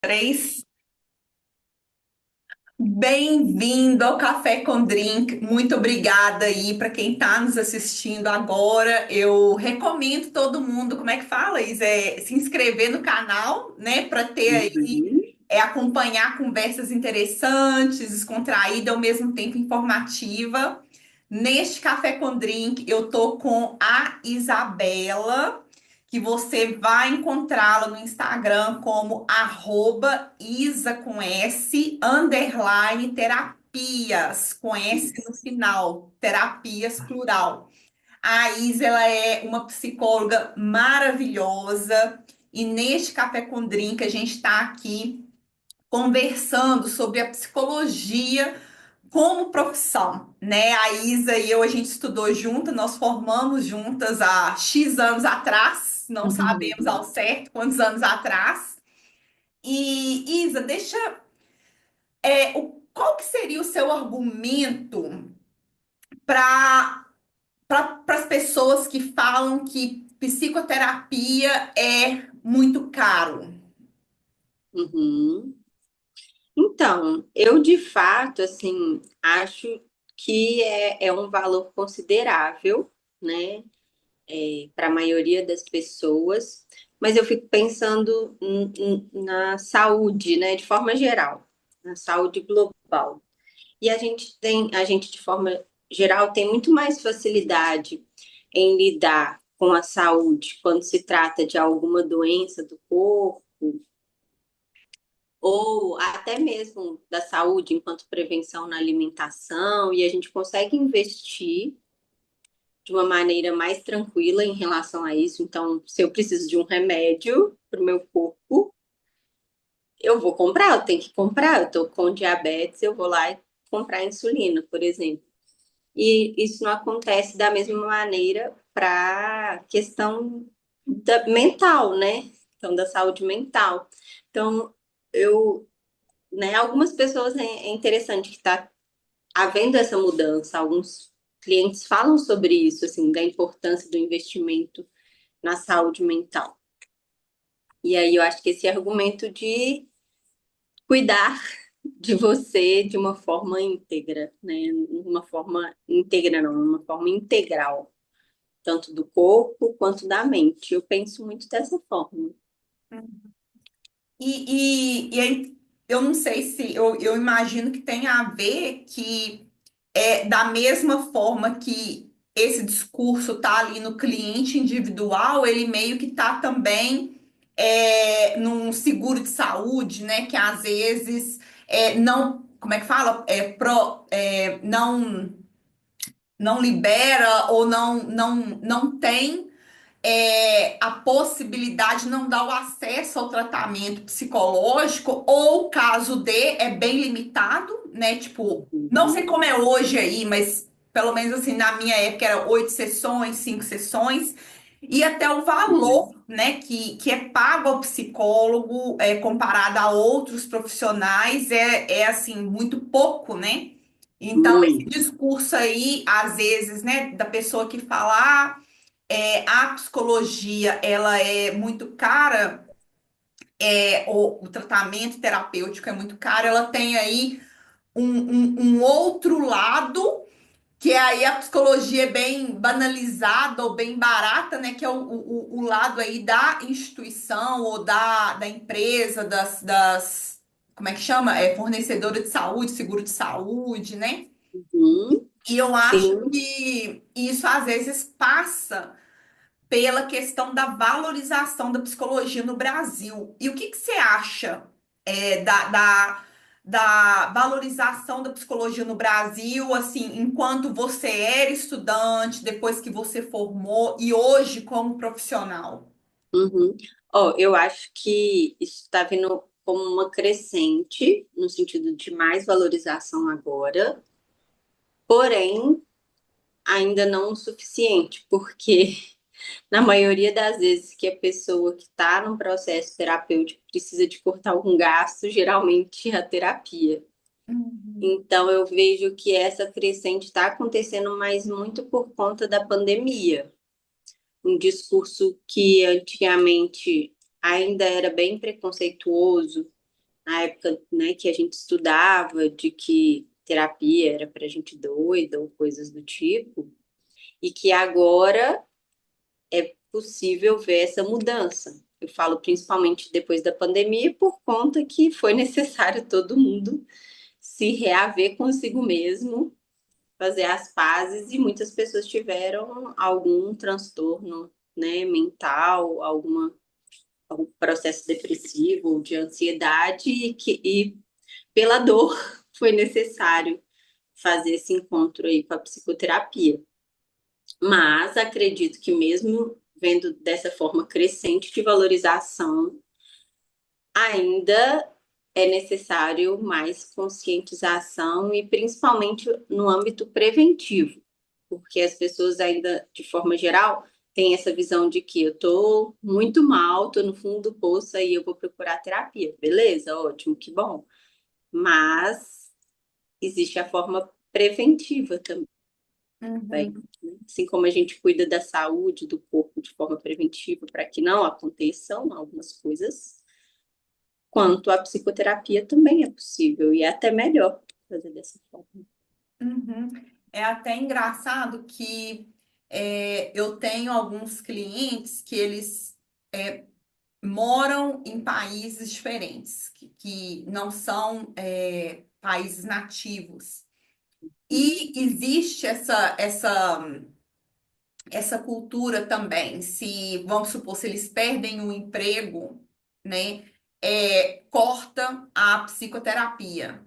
Três. Bem-vindo ao Café com Drink. Muito obrigada aí para quem está nos assistindo agora. Eu recomendo todo mundo, como é que fala, Isa? Se inscrever no canal, né, para ter aí, Uhum, acompanhar conversas interessantes, descontraída, ao mesmo tempo informativa. Neste Café com Drink, eu tô com a Isabela, que você vai encontrá-la no Instagram como @isa com S, underline terapias, com S no isso. final, terapias plural. A Isa, ela é uma psicóloga maravilhosa e neste Café com Drink a gente está aqui conversando sobre a psicologia como profissão, né? A Isa e eu, a gente estudou junto, nós formamos juntas há X anos atrás, não sabemos Uhum. ao certo quantos anos atrás. E Isa, qual que seria o seu argumento para as pessoas que falam que psicoterapia é muito caro? Uhum. Então, eu de fato, assim, acho que é um valor considerável, né, para a maioria das pessoas, mas eu fico pensando na saúde, né, de forma geral, na saúde global. E a gente de forma geral tem muito mais facilidade em lidar com a saúde quando se trata de alguma doença do corpo ou até mesmo da saúde enquanto prevenção na alimentação, e a gente consegue investir de uma maneira mais tranquila em relação a isso. Então, se eu preciso de um remédio para o meu corpo, eu vou comprar, eu tenho que comprar. Eu estou com diabetes, eu vou lá e comprar insulina, por exemplo. E isso não acontece da mesma maneira para a questão mental, né? Então, da saúde mental. Então, eu, né, algumas pessoas é interessante que está havendo essa mudança. Alguns clientes falam sobre isso, assim, da importância do investimento na saúde mental. E aí eu acho que esse argumento de cuidar de você de uma forma íntegra, né? Uma forma íntegra, não, uma forma integral, tanto do corpo quanto da mente. Eu penso muito dessa forma. E aí, eu não sei se eu imagino que tem a ver que da mesma forma que esse discurso tá ali no cliente individual, ele meio que tá também num seguro de saúde, né? Que às vezes não, como é que fala? Não libera ou não tem a possibilidade de não dar o acesso ao tratamento psicológico, ou caso dê, é bem limitado, né? Tipo, não sei Uhum, como é hoje aí, mas pelo menos assim, na minha época era 8 sessões, 5 sessões, e até o valor, uhum, né, que é pago ao psicólogo, comparado a outros profissionais, é assim, muito pouco, né? Então, esse muito. discurso aí, às vezes, né, da pessoa que fala, a psicologia ela é muito cara, o tratamento terapêutico é muito caro, ela tem aí um outro lado, que é aí a psicologia é bem banalizada ou bem barata, né? Que é o lado aí da instituição ou da empresa, como é que chama? Fornecedora de saúde, seguro de saúde, né? Uhum, E eu acho sim. que isso às vezes passa pela questão da valorização da psicologia no Brasil. E o que que você acha da valorização da psicologia no Brasil, assim, enquanto você era estudante, depois que você formou e hoje como profissional? Uhum. Ó, eu acho que isso está vindo como uma crescente, no sentido de mais valorização agora, porém, ainda não o suficiente, porque na maioria das vezes que a pessoa que está num processo terapêutico precisa de cortar algum gasto, geralmente é a terapia. Uhum. Então, eu vejo que essa crescente está acontecendo, mas muito por conta da pandemia. Um discurso que antigamente ainda era bem preconceituoso, na época, né, que a gente estudava de que terapia era para gente doida ou coisas do tipo, e que agora é possível ver essa mudança. Eu falo principalmente depois da pandemia, por conta que foi necessário todo mundo se reaver consigo mesmo, fazer as pazes, e muitas pessoas tiveram algum transtorno, né, mental, algum processo depressivo ou de ansiedade, e pela dor foi necessário fazer esse encontro aí com a psicoterapia. Mas acredito que mesmo vendo dessa forma crescente de valorização, ainda é necessário mais conscientização e principalmente no âmbito preventivo, porque as pessoas ainda, de forma geral, têm essa visão de que eu tô muito mal, tô no fundo do poço, aí eu vou procurar terapia. Beleza, ótimo, que bom. Mas existe a forma preventiva também. Uhum. Assim como a gente cuida da saúde do corpo de forma preventiva para que não aconteçam algumas coisas, quanto a psicoterapia também é possível e é até melhor fazer dessa forma. Uhum. É até engraçado que eu tenho alguns clientes que eles moram em países diferentes, que não são países nativos. E existe essa cultura também. Se, vamos supor, se eles perdem o emprego, né, corta a psicoterapia.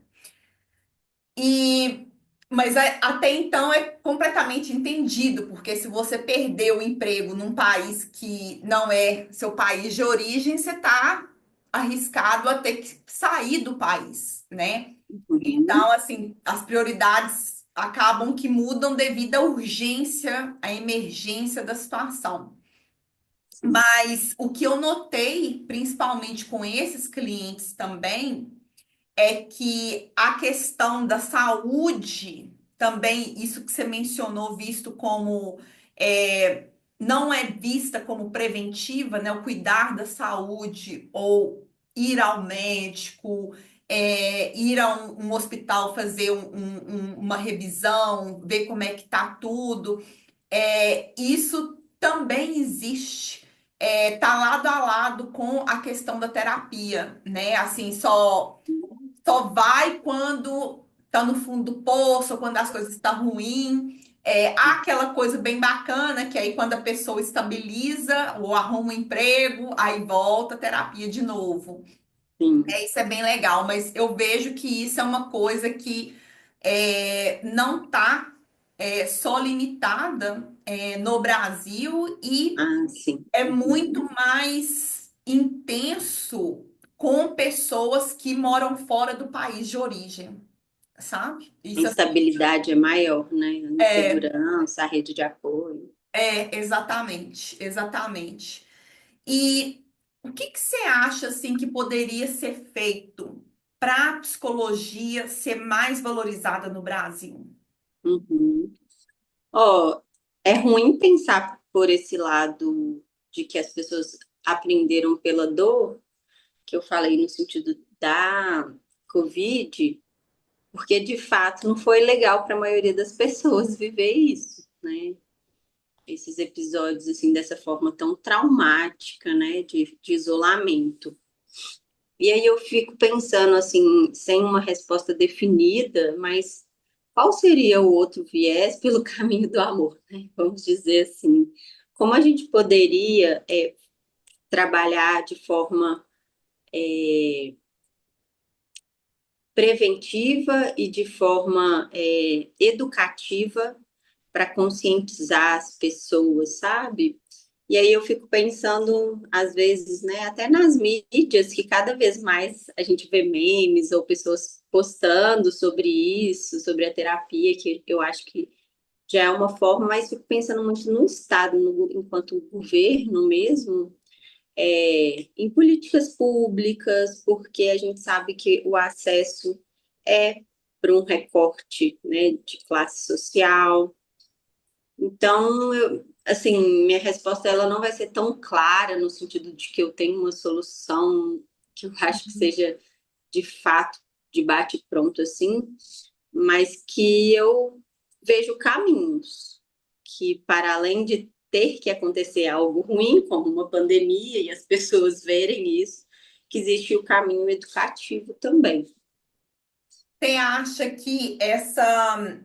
E, mas até então é completamente entendido, porque se você perdeu o emprego num país que não é seu país de origem, você está arriscado a ter que sair do país, né? Uhum. Então, assim, as prioridades acabam que mudam devido à urgência, à emergência da situação. Sim. Mas o que eu notei, principalmente com esses clientes também, é que a questão da saúde, também, isso que você mencionou, visto como é, não é vista como preventiva, né? O cuidar da saúde ou ir ao médico, ir a um hospital fazer uma revisão, ver como é que tá tudo. Isso também existe. Tá lado a lado com a questão da terapia, né? Assim, só vai quando tá no fundo do poço, ou quando as coisas estão ruins. Há aquela coisa bem bacana, que aí quando a pessoa estabiliza ou arruma um emprego, aí volta a terapia de novo. Sim. Isso é bem legal, mas eu vejo que isso é uma coisa que não tá só limitada no Brasil e Ah, sim. é muito Uhum. mais intenso com pessoas que moram fora do país de origem, sabe? A Isso assim, instabilidade é maior, né? A é, insegurança, a rede de apoio. exatamente, exatamente. E o que que você acha assim que poderia ser feito para a psicologia ser mais valorizada no Brasil? Uhum. Ó, é ruim pensar por esse lado de que as pessoas aprenderam pela dor, que eu falei no sentido da Covid, porque de fato não foi legal para a maioria das pessoas viver isso, né? Esses episódios assim dessa forma tão traumática, né, de isolamento. E aí eu fico pensando assim, sem uma resposta definida, mas qual seria o outro viés pelo caminho do amor, né? Vamos dizer assim, como a gente poderia trabalhar de forma preventiva e de forma educativa para conscientizar as pessoas, sabe? E aí eu fico pensando, às vezes, né, até nas mídias, que cada vez mais a gente vê memes ou pessoas postando sobre isso, sobre a terapia, que eu acho que já é uma forma, mas fico pensando muito no Estado, enquanto governo mesmo, em políticas públicas, porque a gente sabe que o acesso é para um recorte, né, de classe social. Então, assim, minha resposta ela não vai ser tão clara no sentido de que eu tenho uma solução que eu acho que seja de fato, de bate-pronto assim, mas que eu vejo caminhos que, para além de ter que acontecer algo ruim, como uma pandemia, e as pessoas verem isso, que existe o caminho educativo também. Você acha que essa,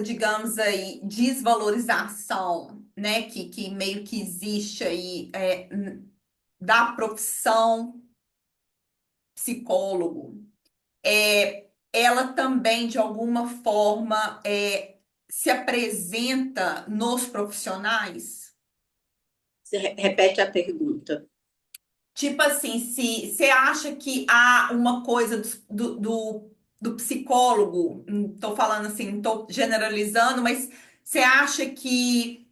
digamos aí, desvalorização, né, que meio que existe aí da profissão psicólogo, ela também, de alguma forma, se apresenta nos profissionais? Você repete a pergunta. Tipo assim, se você acha que há uma coisa do psicólogo, estou falando assim, não estou generalizando, mas você acha que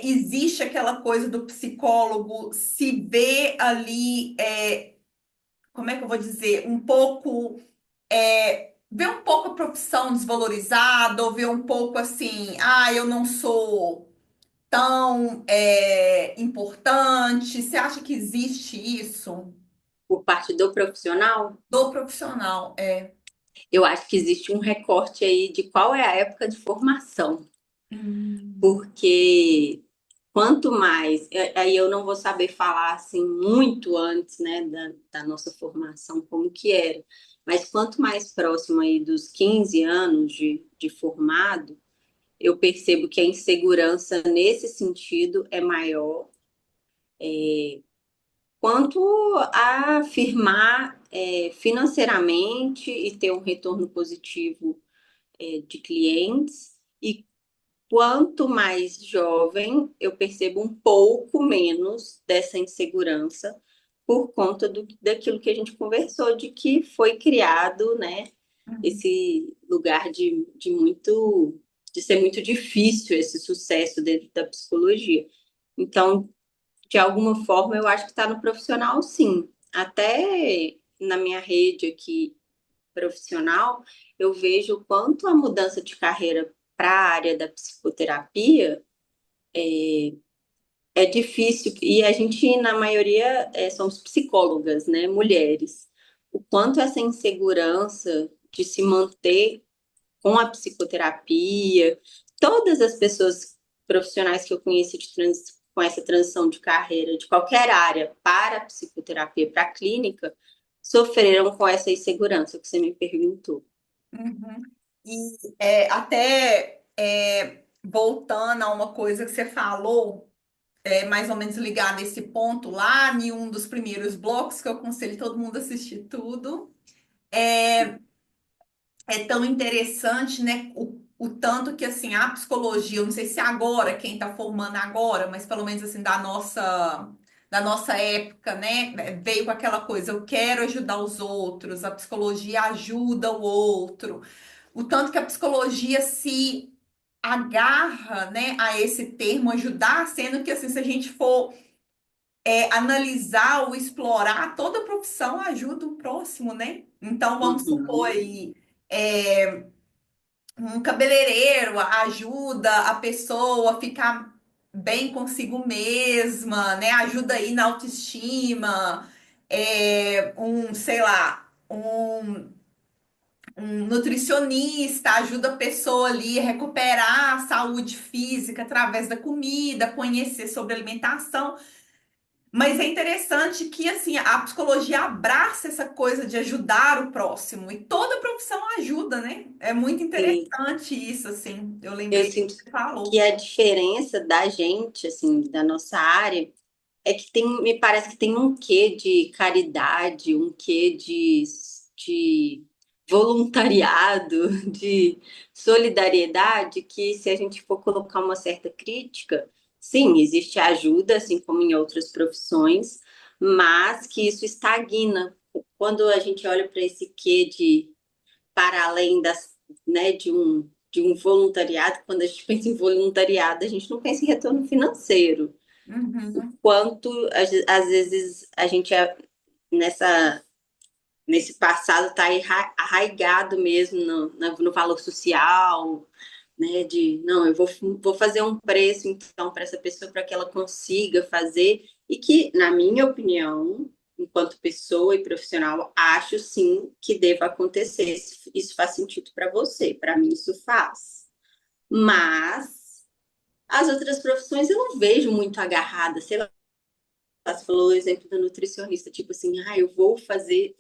existe aquela coisa do psicólogo se vê ali, como é que eu vou dizer, um pouco, ver um pouco a profissão desvalorizada, ou ver um pouco assim, ah, eu não sou tão importante. Você acha que existe isso? Por parte do profissional, Do profissional, eu acho que existe um recorte aí de qual é a época de formação, Hum, porque quanto mais, aí eu não vou saber falar assim muito antes, né, da nossa formação, como que era, mas quanto mais próximo aí dos 15 anos de formado, eu percebo que a insegurança nesse sentido é maior, quanto a firmar financeiramente e ter um retorno positivo de clientes. E quanto mais jovem, eu percebo um pouco menos dessa insegurança por conta daquilo que a gente conversou, de que foi criado, né, hum, esse lugar de ser muito difícil esse sucesso dentro da psicologia. Então, de alguma forma, eu acho que está no profissional, sim. Até na minha rede aqui profissional, eu vejo o quanto a mudança de carreira para a área da psicoterapia é difícil, e a gente, na maioria, somos psicólogas, né, mulheres. O quanto essa insegurança de se manter com a psicoterapia, todas as pessoas profissionais que eu conheci com essa transição de carreira, de qualquer área, para a psicoterapia, para a clínica, sofreram com essa insegurança que você me perguntou. uhum. E até voltando a uma coisa que você falou, mais ou menos ligado a esse ponto lá, em um dos primeiros blocos, que eu aconselho todo mundo a assistir tudo. É tão interessante, né? O tanto que assim a psicologia, eu não sei se agora quem está formando agora, mas pelo menos assim da nossa época, né? Veio com aquela coisa, eu quero ajudar os outros, a psicologia ajuda o outro. O tanto que a psicologia se agarra, né, a esse termo ajudar, sendo que assim, se a gente for analisar ou explorar, toda profissão ajuda o próximo, né? Então vamos supor Uhum. aí. Um cabeleireiro ajuda a pessoa a ficar bem consigo mesma, né? Ajuda aí na autoestima. Sei lá, um nutricionista ajuda a pessoa ali a recuperar a saúde física através da comida, conhecer sobre alimentação. Mas é interessante que assim a psicologia abraça essa coisa de ajudar o próximo e toda profissão ajuda, né? É muito Sim, interessante isso, assim. Eu eu lembrei que sinto você que falou. a diferença da gente, assim, da nossa área, é que me parece que tem um quê de caridade, um quê de voluntariado, de solidariedade, que se a gente for colocar uma certa crítica, sim, existe ajuda, assim como em outras profissões, mas que isso estagna. Quando a gente olha para esse quê de para além né, de um voluntariado, quando a gente pensa em voluntariado, a gente não pensa em retorno financeiro. Uhum, Quanto às vezes a gente nessa nesse passado está arraigado mesmo no valor social, né? De não, vou fazer um preço então para essa pessoa para que ela consiga fazer e que, na minha opinião, enquanto pessoa e profissional, acho sim que deva acontecer. Isso faz sentido para você, para mim isso faz. Mas as outras profissões eu não vejo muito agarrada, sei lá. Você falou o exemplo da nutricionista, tipo assim, eu vou fazer,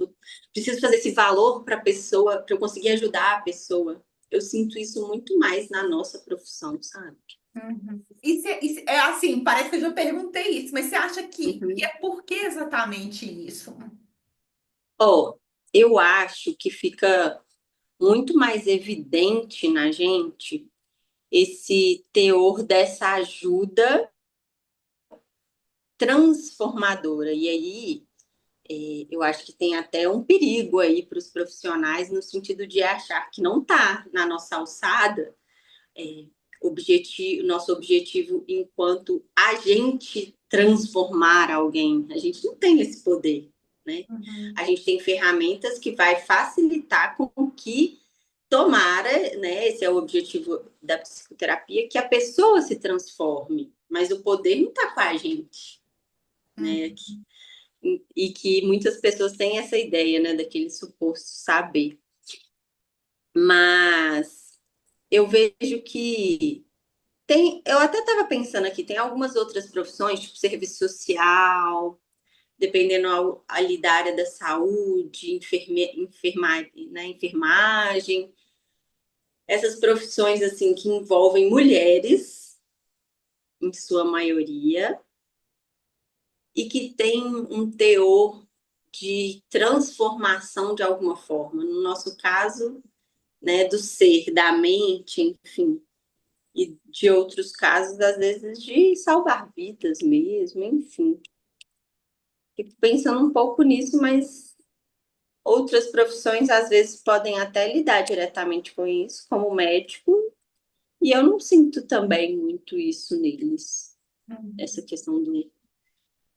preciso fazer esse valor para a pessoa, para eu conseguir ajudar a pessoa. Eu sinto isso muito mais na nossa profissão, sabe? Uhum. É assim, parece que eu já perguntei isso, mas você acha que Uhum. é por que exatamente isso? Ó, eu acho que fica muito mais evidente na gente esse teor dessa ajuda transformadora. E aí, eu acho que tem até um perigo aí para os profissionais no sentido de achar que não está na nossa alçada, nosso objetivo enquanto agente transformar alguém. A gente não tem esse poder, né? Uhum. A gente tem ferramentas que vai facilitar com que tomara, né? Esse é o objetivo da psicoterapia, que a pessoa se transforme, mas o poder não está com a gente, né? Uhum. E que muitas pessoas têm essa ideia, né, daquele suposto saber. Mas eu vejo que eu até estava pensando aqui, tem algumas outras profissões, tipo serviço social, dependendo ali da área da saúde, enfermagem, essas profissões assim que envolvem mulheres, em sua maioria, e que tem um teor de transformação de alguma forma. No nosso caso, né, do ser, da mente, enfim, e de outros casos, às vezes, de salvar vidas mesmo, enfim. Fico pensando um pouco nisso, mas outras profissões, às vezes, podem até lidar diretamente com isso, como médico, e eu não sinto também muito isso neles, essa Uhum. questão do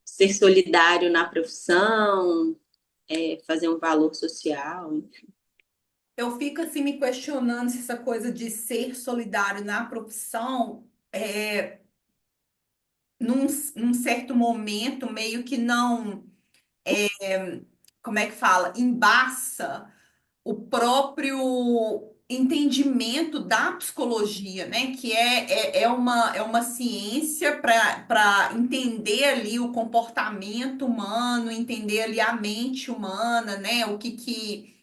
ser solidário na profissão, fazer um valor social. Eu fico assim me questionando se essa coisa de ser solidário na profissão, num, num certo momento, meio que não, como é que fala? Embaça o próprio entendimento da psicologia, né? Que é uma ciência para entender ali o comportamento humano, entender ali a mente humana, né? O que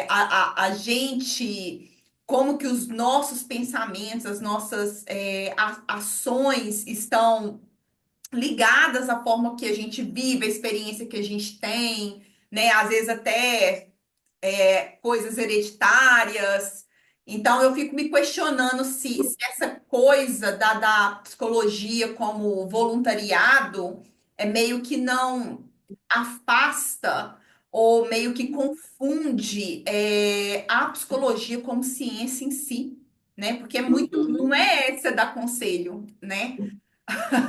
a gente, como que os nossos pensamentos, as nossas ações estão ligadas à forma que a gente vive, a experiência que a gente tem, né? Às vezes até coisas hereditárias. Então, eu fico me questionando se essa coisa da psicologia como voluntariado é meio que não afasta ou meio que confunde a psicologia como ciência em si, né? Porque é muito, não Uhum. é essa da conselho, né?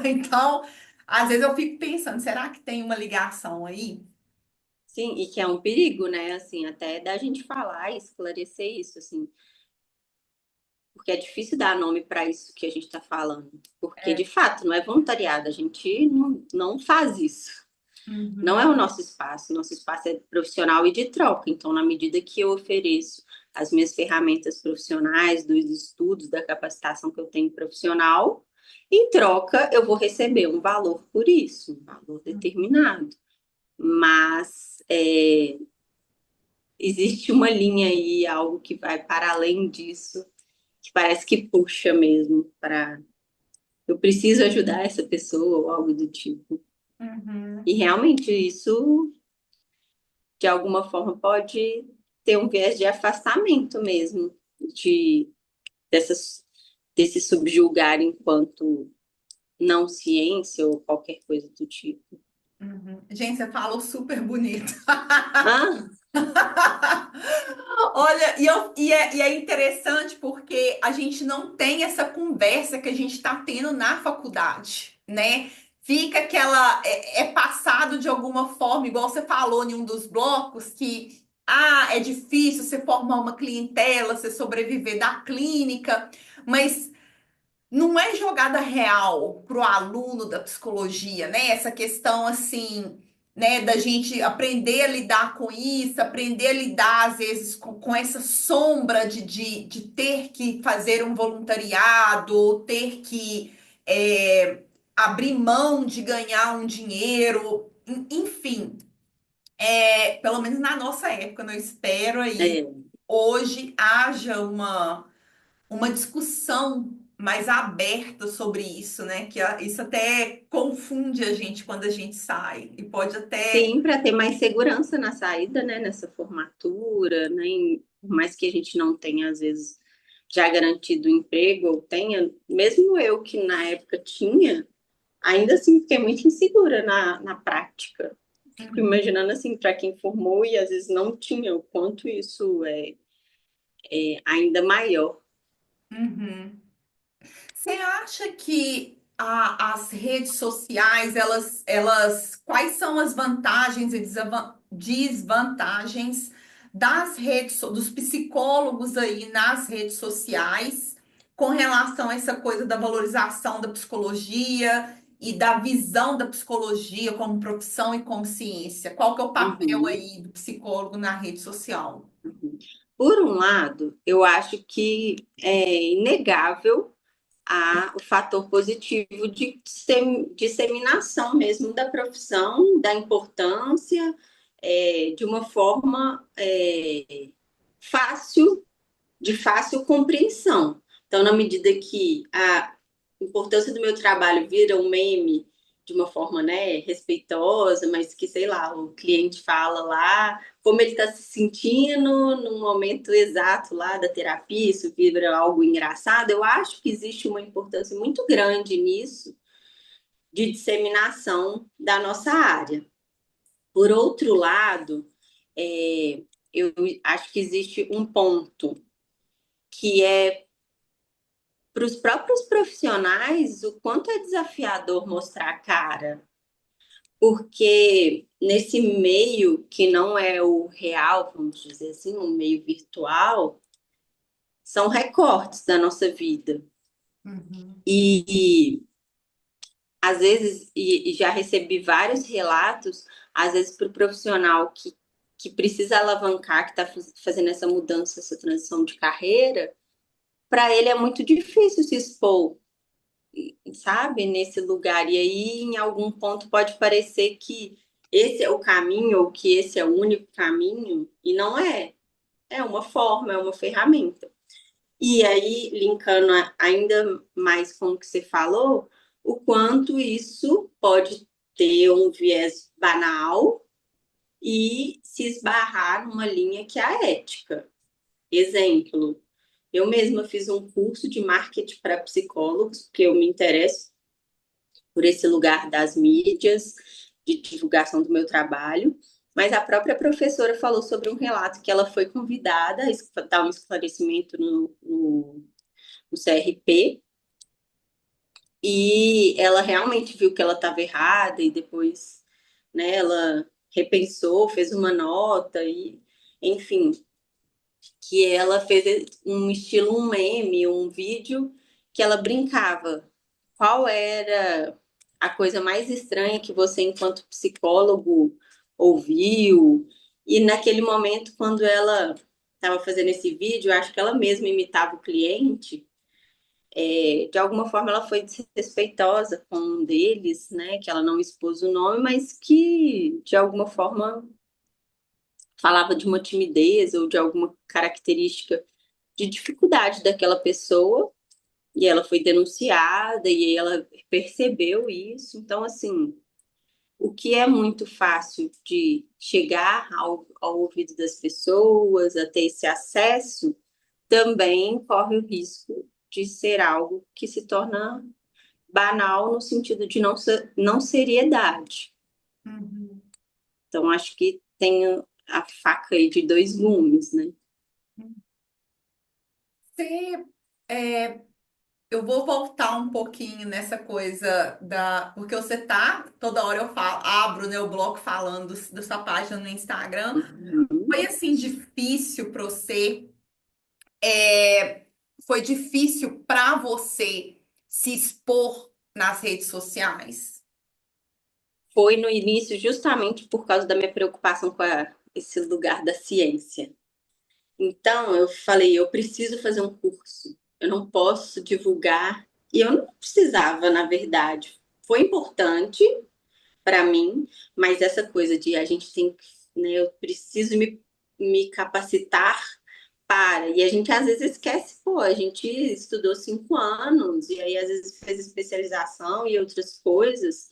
Então, às vezes eu fico pensando, será que tem uma ligação aí? Sim, e que é um perigo, né? Assim, até da gente falar e esclarecer isso, assim, porque é difícil dar nome para isso que a gente está falando, porque de fato não é voluntariado, a gente não faz isso. Não Uhum, é o nosso espaço é profissional e de troca. Então, na medida que eu ofereço as minhas ferramentas profissionais, dos estudos, da capacitação que eu tenho profissional, em troca eu vou receber um valor por isso, um valor determinado. Mas existe uma linha aí, algo que vai para além disso, que parece que puxa mesmo para eu preciso ajudar essa pessoa ou algo do tipo. uhum. E realmente isso, de alguma forma, pode ter um viés de afastamento mesmo, de dessas, desse subjugar enquanto não ciência ou qualquer coisa do tipo. Uhum. Gente, você falou super bonito. Ah, Olha, e é interessante porque a gente não tem essa conversa que a gente está tendo na faculdade, né? Fica aquela. É passado de alguma forma, igual você falou em um dos blocos, que é difícil você formar uma clientela, você sobreviver da clínica, mas não é jogada real para o aluno da psicologia, né? Essa questão assim. né, da gente aprender a lidar com isso, aprender a lidar, às vezes, com essa sombra de ter que fazer um voluntariado, ou ter que é, abrir mão de ganhar um dinheiro, enfim, pelo menos na nossa época, eu espero aí É, hoje haja uma discussão mais aberta sobre isso, né? Que isso até confunde a gente quando a gente sai e pode até. sim, para ter mais segurança na saída, né, nessa formatura, né, por mais que a gente não tenha, às vezes, já garantido o emprego, ou tenha, mesmo eu que na época tinha, ainda assim fiquei muito insegura na prática. Fico imaginando assim, para quem formou e às vezes não tinha, o quanto isso é ainda maior. Uhum. Você acha que as redes sociais, quais são as vantagens e desvantagens das dos psicólogos aí nas redes sociais com relação a essa coisa da valorização da psicologia e da visão da psicologia como profissão e como ciência? Qual que é o papel Uhum, aí do psicólogo na rede social? uhum. Por um lado, eu acho que é inegável o fator positivo de disseminação mesmo da profissão, da importância, de uma forma fácil, de fácil compreensão. Então, na medida que a importância do meu trabalho vira um meme de uma forma, né, respeitosa, mas que, sei lá, o cliente fala lá como ele está se sentindo no momento exato lá da terapia, isso vira algo engraçado. Eu acho que existe uma importância muito grande nisso de disseminação da nossa área. Por outro lado, eu acho que existe um ponto que é para os próprios profissionais o quanto é desafiador mostrar a cara, porque nesse meio que não é o real, vamos dizer assim, um meio virtual, são recortes da nossa vida. Uhum, E às vezes, e já recebi vários relatos, às vezes para o profissional que precisa alavancar, que está fazendo essa mudança, essa transição de carreira, para ele é muito difícil se expor, sabe, nesse lugar. E aí, em algum ponto, pode parecer que esse é o caminho, ou que esse é o único caminho, e não é. É uma forma, é uma ferramenta. E aí, linkando ainda mais com o que você falou, o quanto isso pode ter um viés banal e se esbarrar numa linha que é a ética. Exemplo, eu mesma fiz um curso de marketing para psicólogos, porque eu me interesso por esse lugar das mídias, de divulgação do meu trabalho, mas a própria professora falou sobre um relato que ela foi convidada a dar um esclarecimento no CRP, e ela realmente viu que ela estava errada, e depois, né, ela repensou, fez uma nota, e enfim, que ela fez um estilo, um meme, um vídeo que ela brincava. Qual era a coisa mais estranha que você, enquanto psicólogo, ouviu? E naquele momento, quando ela estava fazendo esse vídeo, acho que ela mesma imitava o cliente. De alguma forma, ela foi desrespeitosa com um deles, né? Que ela não expôs o nome, mas que de alguma forma falava de uma timidez ou de alguma característica de dificuldade daquela pessoa, e ela foi denunciada e ela percebeu isso. Então, assim, o que é muito fácil de chegar ao ouvido das pessoas, a ter esse acesso, também corre o risco de ser algo que se torna banal no sentido de não seriedade. uhum. Então, acho que tem a faca aí de dois gumes, né? Você, é, eu vou voltar um pouquinho nessa coisa porque você tá, toda hora eu falo, abro, né, o bloco falando da sua página no Instagram. Uhum. Foi assim difícil para você? É, foi difícil para você se expor nas redes sociais? foi no início justamente por causa da minha preocupação com esse lugar da ciência. Então, eu falei, eu preciso fazer um curso. Eu não posso divulgar. E eu não precisava, na verdade. Foi importante para mim, mas essa coisa de a gente tem que, né, eu preciso me capacitar para. E a gente às vezes esquece, pô, a gente estudou 5 anos, e aí às vezes fez especialização e outras coisas.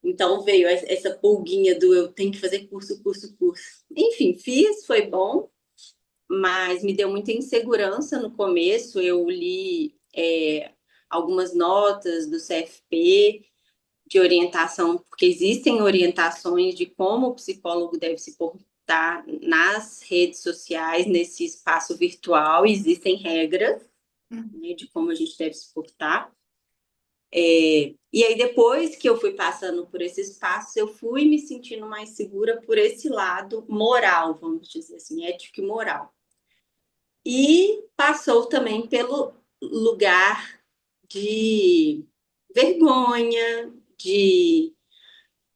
Então veio essa pulguinha do eu tenho que fazer curso, curso, curso. Enfim, fiz, foi bom, mas me deu muita insegurança no começo. Eu li algumas notas do CFP de orientação, porque existem orientações de como o psicólogo deve se portar nas redes sociais, nesse espaço virtual, existem regras, Uhum. né, de como a gente deve se portar. E aí, depois que eu fui passando por esse espaço, eu fui me sentindo mais segura por esse lado moral, vamos dizer assim, ético e moral. E passou também pelo lugar de vergonha, de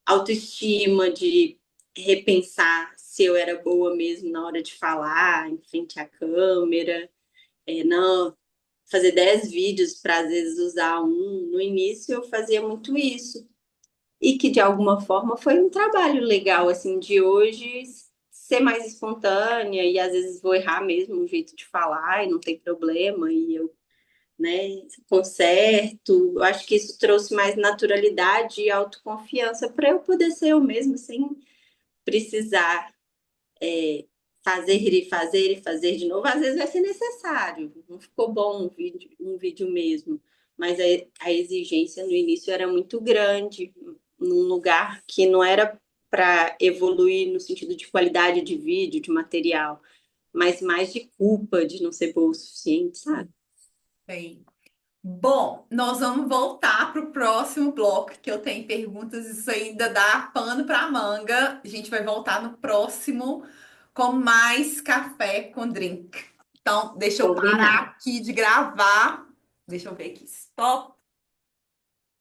autoestima, de repensar se eu era boa mesmo na hora de falar em frente à câmera, não fazer 10 vídeos para às vezes usar um. No início eu fazia muito isso. E que de alguma forma foi um trabalho legal, assim, de hoje ser mais espontânea e às vezes vou errar mesmo o jeito de falar e não tem problema e eu, né, conserto. Eu acho que isso trouxe mais naturalidade e autoconfiança para eu poder ser eu mesma sem precisar fazer e fazer e fazer de novo. Às vezes vai ser necessário. Não ficou bom um vídeo mesmo, mas a exigência no início era muito grande, num lugar que não era para evoluir no sentido de qualidade de vídeo, de material, mas mais de culpa de não ser boa o suficiente, sabe? Bem. Bom, nós vamos voltar para o próximo bloco, que eu tenho perguntas, isso ainda dá pano para manga. A gente vai voltar no próximo com mais café com drink. Então, deixa eu parar Combinado. aqui de gravar. Deixa eu ver aqui. Stop.